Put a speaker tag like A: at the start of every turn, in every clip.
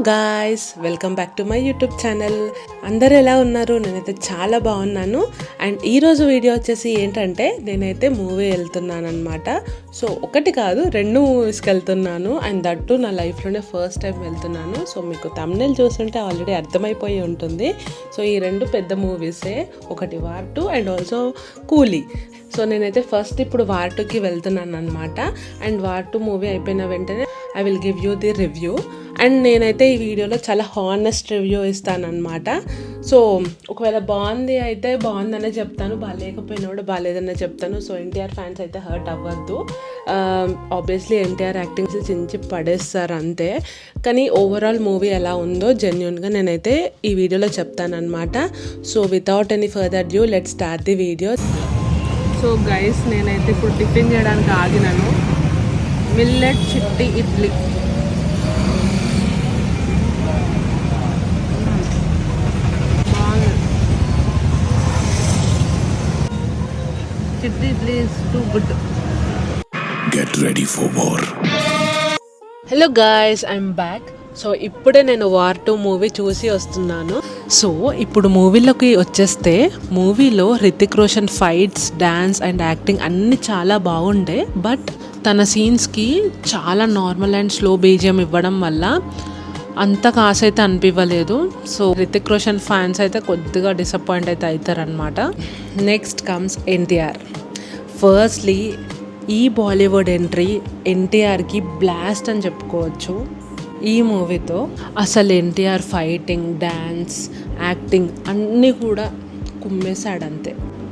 A: Guys, welcome back to my YouTube channel. అందరూ ఎలా ఉన్నారు? నేనైతే చాలా బాగున్నాను. అండ్ ఈరోజు వీడియో వచ్చేసి ఏంటంటే నేనైతే మూవీ వెళ్తున్నాను అనమాట. సో ఒకటి కాదు, 2 మూవీస్కి వెళ్తున్నాను. అండ్ దట్టు నా లైఫ్లోనే ఫస్ట్ టైం వెళ్తున్నాను. సో మీకు థంబ్నెయిల్ చూస్తుంటే ఆల్రెడీ అర్థమైపోయి ఉంటుంది. సో ఈ 2 పెద్ద మూవీసే, ఒకటి వార్ 2 అండ్ ఆల్సో కూలీ. సో నేనైతే ఫస్ట్ ఇప్పుడు వార్ 2కి వెళ్తున్నాను అనమాట. అండ్ వార్ 2 మూవీ అయిపోయిన వెంటనే I will give you the review. And నేనైతే ఈ వీడియోలో చాలా హానెస్ట్ రివ్యూ ఇస్తానన్నమాట. సో ఒకవేళ బాగుంది అయితే బాగుందనే చెప్తాను, బాగాలేకపోయినా కూడా బాగాలేదనే చెప్తాను. సో ఎన్టీఆర్ ఫ్యాన్స్ అయితే హర్ట్ అవ్వద్దు. ఆబ్వియస్లీ ఎన్టీఆర్ యాక్టింగ్స్ చించి పడేస్తారు అంతే. కానీ ఓవరాల్ మూవీ ఎలా ఉందో జెన్యూన్గా నేనైతే ఈ వీడియోలో చెప్తానన్నమాట. So without any further due let's start the video. So guys, నేనైతే ఇప్పుడు టిఫిన్ చేయడానికి ఆగినాను. మిల్లెట్ చిట్టి ఇడ్లీ. చిట్టి idli is too good.
B: Get ready for war.
A: Hello guys, I'm back. So ఇప్పుడే నేను వార్ 2 మూవీ చూసి వస్తున్నాను. సో ఇప్పుడు మూవీలోకి వచ్చేస్తే, మూవీలో Hrithik Roshan fights, dance and acting అన్నీ చాలా బాగుండే. బట్ తన సీన్స్కి చాలా నార్మల్ అండ్ స్లో బీజిఎం ఇవ్వడం వల్ల అంత కాసు అయితే అనిపించలేదు. సో హృతిక్ రోషన్ ఫ్యాన్స్ అయితే కొద్దిగా డిసప్పాయింట్ అయితే అవుతారనమాట. Next comes NTR. ఫస్ట్లీ ఈ బాలీవుడ్ ఎంట్రీ ఎన్టీఆర్కి బ్లాస్ట్ అని చెప్పుకోవచ్చు. ఈ మూవీతో అసలు ఎన్టీఆర్ ఫైటింగ్, డ్యాన్స్, యాక్టింగ్ అన్నీ కూడా కుమ్మేశాడంతే.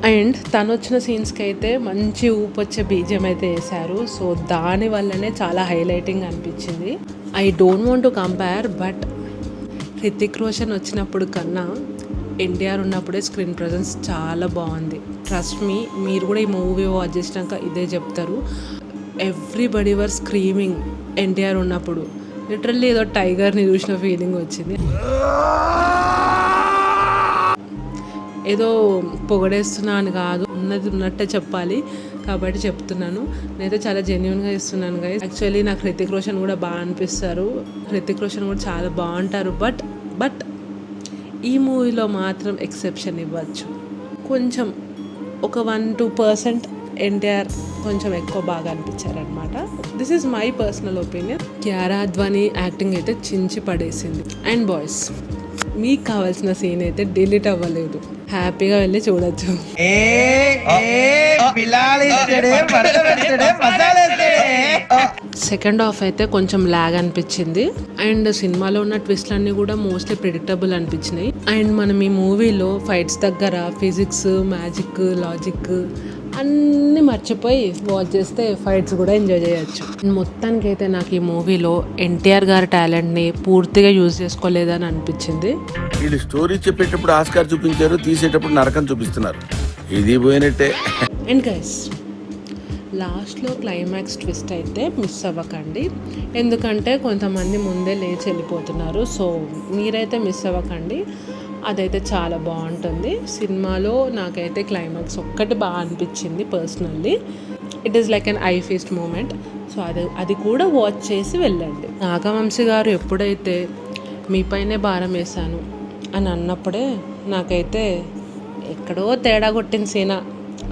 A: అండ్ తను వచ్చిన సీన్స్కి అయితే మంచి ఊపొచ్చే బీజియం అయితే వేశారు. సో దానివల్లనే చాలా హైలైటింగ్ అనిపించింది. I don't want to compare, but Hrithik Roshan వచ్చినప్పుడు కన్నా ఎన్టీఆర్ ఉన్నప్పుడే స్క్రీన్ ప్రజెన్స్ చాలా బాగుంది. ట్రస్ట్ మీ, మీరు కూడా ఈ మూవీ వాచ్ చేసినాక ఇదే చెప్తారు. ఎవ్రీబడి వర్ స్క్రీమింగ్ ఎన్టీఆర్ ఉన్నప్పుడు. లిటరల్లీ ఏదో టైగర్ని చూసిన ఫీలింగ్ వచ్చింది. ఏదో పొగడేస్తున్నాను కాదు, ఉన్నది ఉన్నట్టే చెప్పాలి కాబట్టి చెప్తున్నాను. నేనైతే చాలా జెన్యూన్గా ఇస్తున్నాను గైస్. యాక్చువల్లీ నాకు హృతిక్ రోషన్ కూడా బాగా అనిపిస్తారు, హృతిక్ రోషన్ కూడా చాలా బాగుంటారు. బట్ ఈ మూవీలో మాత్రం ఎక్సెప్షన్ ఇవ్వచ్చు. కొంచెం ఒక 1-2% ఎన్టీఆర్ కొంచెం ఎక్కువ బాగా అనిపించారనమాట. This is my personal opinion. Kiara Advani acting అయితే చించి పడేసింది. అండ్ బాయ్స్, మీకు కావాల్సిన సీన్ అయితే డిలీట్ అవ్వలేదు, హ్యాపీగా వెళ్ళి చూడొచ్చు. సెకండ్ హాఫ్ అయితే కొంచెం ల్యాగ్ అనిపించింది. అండ్ సినిమాలో ఉన్న ట్విస్ట్లన్నీ కూడా మోస్ట్లీ ప్రిడిక్టబుల్ అనిపించినాయి. అండ్ మనం ఈ మూవీలో ఫైట్స్ దగ్గర ఫిజిక్స్, మ్యాజిక్, లాజిక్ అన్నీ మర్చిపోయి వాచ్ చేస్తే ఫైట్స్ కూడా ఎంజాయ్ చేయొచ్చు. మొత్తానికైతే నాకు ఈ మూవీలో ఎన్టీఆర్ గారి టాలెంట్ని పూర్తిగా యూజ్ చేసుకోలేదని అనిపించింది.
B: వీళ్ళు స్టోరీ చెప్పేటప్పుడు ఆస్కార్ చూపించారు, తీసేటప్పుడు నరకం చూపిస్తున్నారు. ఇది పోయినట్టే.
A: అండ్ గైస్, లాస్ట్లో క్లైమాక్స్ ట్విస్ట్ అయితే మిస్ అవ్వకండి, ఎందుకంటే కొంతమంది ముందే లేచి వెళ్ళిపోతున్నారు. సో మీరైతే మిస్ అవ్వకండి, అదైతే చాలా బాగుంటుంది. సినిమాలో నాకైతే క్లైమాక్స్ ఒక్కటి బాగా అనిపించింది personally. It is like an eye feast moment. So అది కూడా వాచ్ చేసి వెళ్ళండి. నాగవంశీ గారు ఎప్పుడైతే మీపైనే భారం వేశాను అని అన్నప్పుడే నాకైతే ఎక్కడో తేడా కొట్టిన సీనా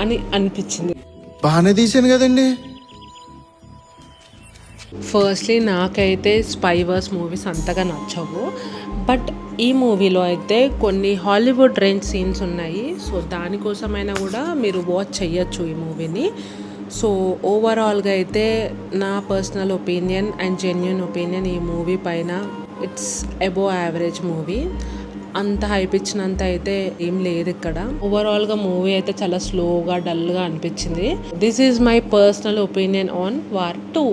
A: అని అనిపించింది.
B: బాగానే తీసాను కదండి.
A: ఫస్ట్లీ నాకైతే స్పై వర్స్ మూవీస్ అంతగా నచ్చవు. బట్ ఈ మూవీలో అయితే కొన్ని హాలీవుడ్ రేంజ్ సీన్స్ ఉన్నాయి. సో దానికోసమైనా కూడా మీరు వాచ్ చెయ్యొచ్చు ఈ మూవీని. సో ఓవరాల్గా అయితే నా personal opinion and genuine opinion ఈ మూవీ పైన ఇట్స్ అబోవ్ యావరేజ్ మూవీ. అంత హైప్ ఇచ్చినంత అయితే ఏం లేదు ఇక్కడ. ఓవరాల్గా మూవీ అయితే చాలా స్లోగా, డల్గా అనిపించింది. This is my personal opinion on war 2.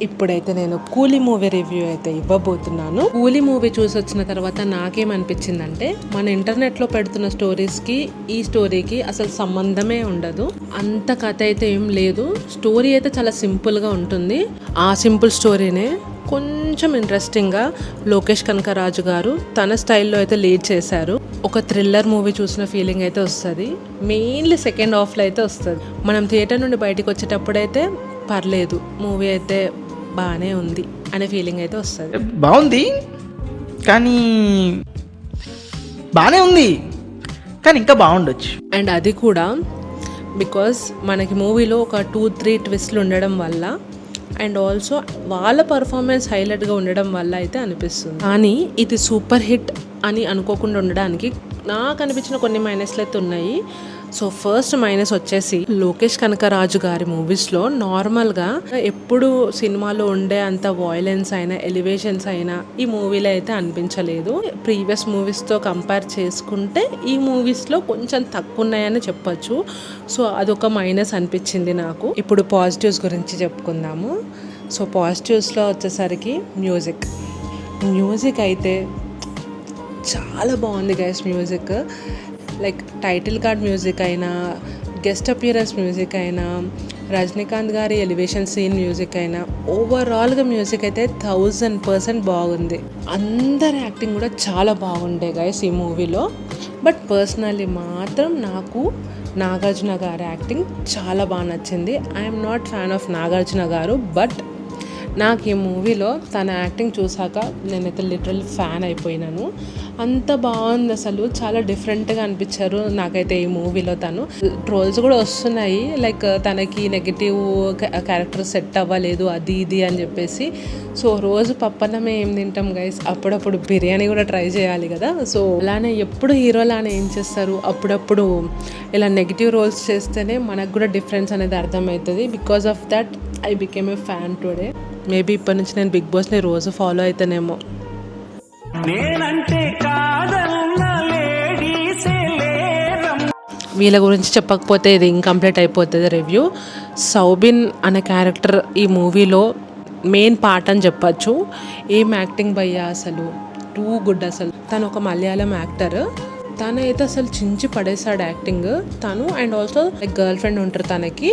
A: ఇప్పుడైతే నేను కూలీ మూవీ రివ్యూ అయితే ఇవ్వబోతున్నాను. కూలీ మూవీ చూసి వచ్చిన తర్వాత నాకేమనిపించిందంటే, మన ఇంటర్నెట్లో పెడుతున్న స్టోరీస్కి ఈ స్టోరీకి అసలు సంబంధమే ఉండదు. అంత కథ అయితే ఏం లేదు. స్టోరీ అయితే చాలా సింపుల్గా ఉంటుంది. ఆ సింపుల్ స్టోరీనే కొంచెం ఇంట్రెస్టింగ్గా లోకేష్ కనకరాజు గారు తన స్టైల్లో అయితే లీడ్ చేశారు. ఒక థ్రిల్లర్ మూవీ చూసిన ఫీలింగ్ అయితే వస్తుంది. మెయిన్లీ సెకండ్ హాఫ్లో అయితే వస్తుంది. మనం థియేటర్ నుండి బయటకు వచ్చేటప్పుడైతే పర్లేదు, మూవీ అయితే బాగానే ఉంది అనే ఫీలింగ్ అయితే వస్తుంది.
C: బాగుంది కానీ బాగానే ఉంది కానీ ఇంకా బాగుండొచ్చు.
A: అండ్ అది కూడా బికాస్ మనకి మూవీలో ఒక 2-3 ట్విస్ట్లు ఉండడం వల్ల అండ్ ఆల్సో వాళ్ళ పర్ఫార్మెన్స్ హైలైట్గా ఉండడం వల్ల అయితే అనిపిస్తుంది. కానీ ఇది సూపర్ హిట్ అని అనుకోకుండా ఉండడానికి నాకు అనిపించిన కొన్ని మైనస్లు అయితే ఉన్నాయి. సో ఫస్ట్ మైనస్ వచ్చేసి లోకేష్ కనకరాజు గారి మూవీస్లో నార్మల్గా ఎప్పుడు సినిమాలో ఉండే అంత వాయిలెన్స్ అయినా ఎలివేషన్స్ అయినా ఈ మూవీలో అయితే అనిపించలేదు. ప్రీవియస్ మూవీస్తో కంపేర్ చేసుకుంటే ఈ మూవీస్లో కొంచెం తక్కువ ఉన్నాయని చెప్పొచ్చు. సో అదొక మైనస్ అనిపించింది నాకు. ఇప్పుడు పాజిటివ్స్ గురించి చెప్పుకుందాము. సో పాజిటివ్స్లో వచ్చేసరికి మ్యూజిక్ అయితే చాలా బాగుంది guys. Music like title card music అయినా, గెస్ట్ అపియరెన్స్ మ్యూజిక్ అయినా, రజనీకాంత్ గారి ఎలివేషన్ సీన్ మ్యూజిక్ అయినా, ఓవరాల్గా మ్యూజిక్ అయితే 1000% బాగుంది. అందరి యాక్టింగ్ కూడా చాలా బాగుండే గైస్ ఈ మూవీలో. బట్ పర్సనల్లీ మాత్రం నాకు నాగార్జున గారి యాక్టింగ్ చాలా బాగా నచ్చింది. I'm not fan of Nagarjuna గారు, బట్ నాకు ఈ మూవీలో తన యాక్టింగ్ చూసాక నేనైతే లిటరల్ ఫ్యాన్ అయిపోయినాను. అంత బాగుంది అసలు, చాలా డిఫరెంట్గా అనిపించారు నాకైతే ఈ మూవీలో. తను ట్రోల్స్ కూడా వస్తున్నాయి లైక్ తనకి నెగిటివ్ క్యారెక్టర్ సెట్ అవ్వలేదు అది ఇది అని చెప్పేసి. సో రోజు పప్పన్నమే ఏం తింటాం గైస్, అప్పుడప్పుడు బిర్యానీ కూడా ట్రై చేయాలి కదా. సో అలానే ఎప్పుడు హీరోలానే ఏం చేస్తారు, అప్పుడప్పుడు ఇలా నెగిటివ్ రోల్స్ చేస్తేనే మనకు కూడా డిఫరెన్స్ అనేది అర్థమవుతుంది. Because of that I became a fan today. Maybe ఇప్పటి నుంచి నేను బిగ్ బాస్ని రోజు ఫాలో అవుతానేమో. వీళ్ళ గురించి చెప్పకపోతే ఇది ఇంకంప్లీట్ అయిపోతుంది రివ్యూ. సౌబిన్ అనే క్యారెక్టర్ ఈ మూవీలో మెయిన్ పార్ట్ అని చెప్పచ్చు. ఏం యాక్టింగ్ భయ్యా, అసలు టూ గుడ్. అసలు తను ఒక మలయాళం యాక్టర్, తనైతే అసలు చించి పడేశాడు యాక్టింగ్. తను and also like girl friend ఉంటారు తనకి,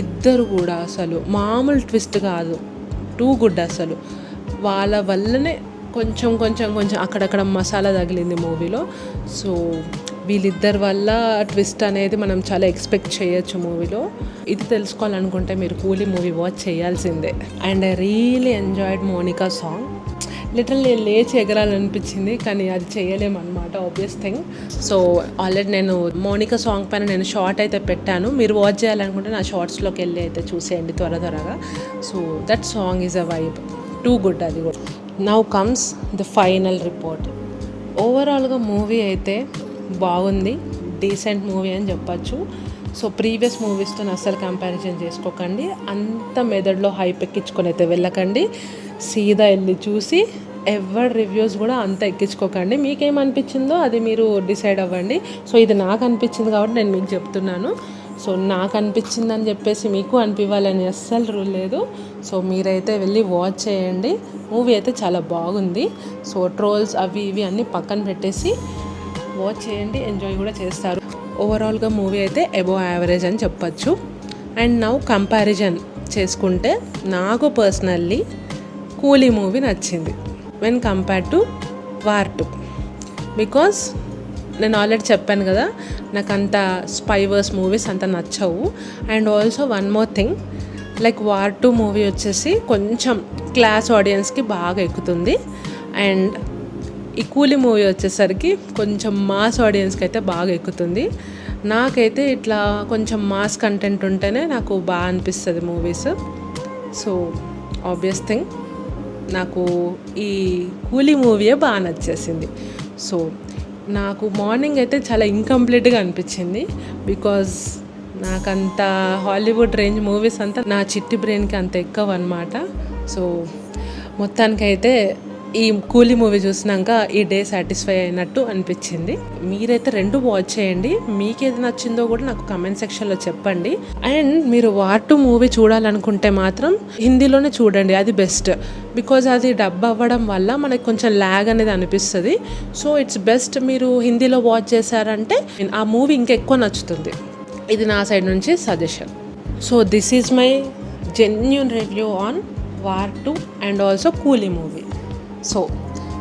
A: ఇద్దరు కూడా అసలు మామూలు ట్విస్ట్ కాదు, టూ గుడ్. అసలు వాళ్ళ వల్లనే కొంచెం అక్కడక్కడ మసాలా తగిలింది మూవీలో. సో వీళ్ళిద్దరి వల్ల ట్విస్ట్ అనేది మనం చాలా ఎక్స్పెక్ట్ చేయొచ్చు మూవీలో. ఇది తెలుసుకోవాలనుకుంటే మీరు కూలీ మూవీ వాచ్ చేయాల్సిందే. And I really enjoyed Monica song. Literally లేచి ఎగరాలనిపించింది కానీ అది చేయలేమన్నమాట, ఆబ్వియస్ థింగ్. సో ఆల్రెడీ నేను మోనికా సాంగ్ పైన నేను షార్ట్ అయితే పెట్టాను. మీరు వాచ్ చేయాలనుకుంటే నా షార్ట్స్లోకి వెళ్ళి అయితే చూసేయండి త్వరగా. So that song is a vibe, too good అది కూడా. Now comes the final report. ఓవరాల్గా మూవీ అయితే బాగుంది, డీసెంట్ మూవీ అని చెప్పచ్చు. సో ప్రీవియస్ మూవీస్తో అస్సలు కంపారిజన్ చేసుకోకండి, అంత మెదడులో హైప్ ఎక్కించుకొని అయితే వెళ్ళకండి. సీదా వెళ్ళి చూసి ఎవరి రివ్యూస్ కూడా అంత ఎక్కించుకోకండి. మీకేమనిపించిందో అది మీరు డిసైడ్ అవ్వండి. సో ఇది నాకు అనిపించింది కాబట్టి నేను మీకు చెప్తున్నాను. సో నాకు అనిపించింది అని చెప్పేసి మీకు అనిపించాలని అస్సలు రూల్ లేదు. సో మీరైతే వెళ్ళి వాచ్ చేయండి. మూవీ అయితే చాలా బాగుంది. సో ట్రోల్స్ అవి ఇవి అన్నీ పక్కన పెట్టేసి వాచ్ చేయండి, ఎంజాయ్ కూడా చేస్తారు. ఓవరాల్గా మూవీ అయితే అబోవ్ యావరేజ్ అని చెప్పచ్చు. అండ్ నౌ కంపారిజన్ చేసుకుంటే నాకు పర్సనల్లీ కూలీ మూవీ నచ్చింది when compare to war 2. Because నేను ఆల్రెడీ చెప్పాను కదా, నాకు అంత స్పైవర్స్ మూవీస్ అంత నచ్చవు. And also one more thing, like war 2 movie వచ్చేసి కొంచెం క్లాస్ ఆడియన్స్కి బాగా ఎక్కుతుంది. అండ్ ఈ కూలీ మూవీ వచ్చేసరికి కొంచెం మాస్ ఆడియన్స్కి అయితే బాగా ఎక్కుతుంది. నాకైతే ఇట్లా కొంచెం మాస్ కంటెంట్ ఉంటేనే నాకు బాగా అనిపిస్తుంది మూవీస్. సో ఆబ్వియస్ థింగ్ నాకు ఈ కూలీ మూవీయే బాగా నచ్చేసింది. సో నాకు మార్నింగ్ అయితే చాలా ఇన్కంప్లీట్గా అనిపించింది. బికాజ్ నాకంత హాలీవుడ్ రేంజ్ మూవీస్ అంతా నా చిట్టి బ్రెయిన్కి అంత ఎక్కువ అనమాట. సో మొత్తానికైతే ఈ కూలీ మూవీ చూసినాక ఈ డే సాటిస్ఫై అయినట్టు అనిపించింది. మీరైతే 2 వాచ్ చేయండి, మీకు ఏది నచ్చిందో కూడా నాకు కమెంట్ సెక్షన్లో చెప్పండి. అండ్ మీరు వార్ 2 మూవీ చూడాలనుకుంటే మాత్రం హిందీలోనే చూడండి, అది బెస్ట్. బికాజ్ అది డబ్ అవ్వడం వల్ల మనకు కొంచెం ల్యాగ్ అనేది అనిపిస్తుంది. సో ఇట్స్ బెస్ట్ మీరు హిందీలో వాచ్ చేశారంటే ఆ మూవీ ఇంకెక్కువ నచ్చుతుంది. ఇది నా సైడ్ నుంచి suggestion. So this is my genuine review on war 2 and also కూలీ movie. So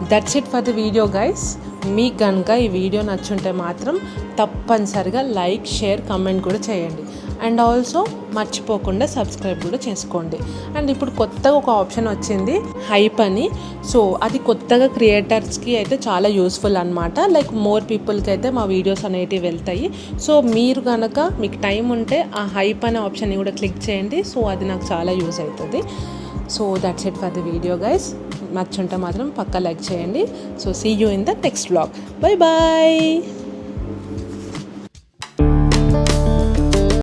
A: that's it for the video guys. మీకు కనుక ఈ వీడియో నచ్చుంటే మాత్రం తప్పనిసరిగా లైక్, షేర్, కమెంట్ కూడా చేయండి. అండ్ ఆల్సో మర్చిపోకుండా సబ్స్క్రైబ్ కూడా చేసుకోండి. అండ్ ఇప్పుడు కొత్తగా ఒక ఆప్షన్ వచ్చింది, హైప్ అని. సో అది కొత్తగా క్రియేటర్స్కి అయితే చాలా యూస్ఫుల్ అనమాట. లైక్ మోర్ పీపుల్కి అయితే మా వీడియోస్ అనేటివి వెళ్తాయి. సో మీరు కనుక మీకు టైం ఉంటే ఆ హైప్ అనే ఆప్షన్ని కూడా క్లిక్ చేయండి. సో అది నాకు చాలా యూస్ అవుతుంది. So that's it for the video guys. నచ్చుంటే మాత్రం పక్కా లైక్ చేయండి. So see you in the next vlog. Bye bye.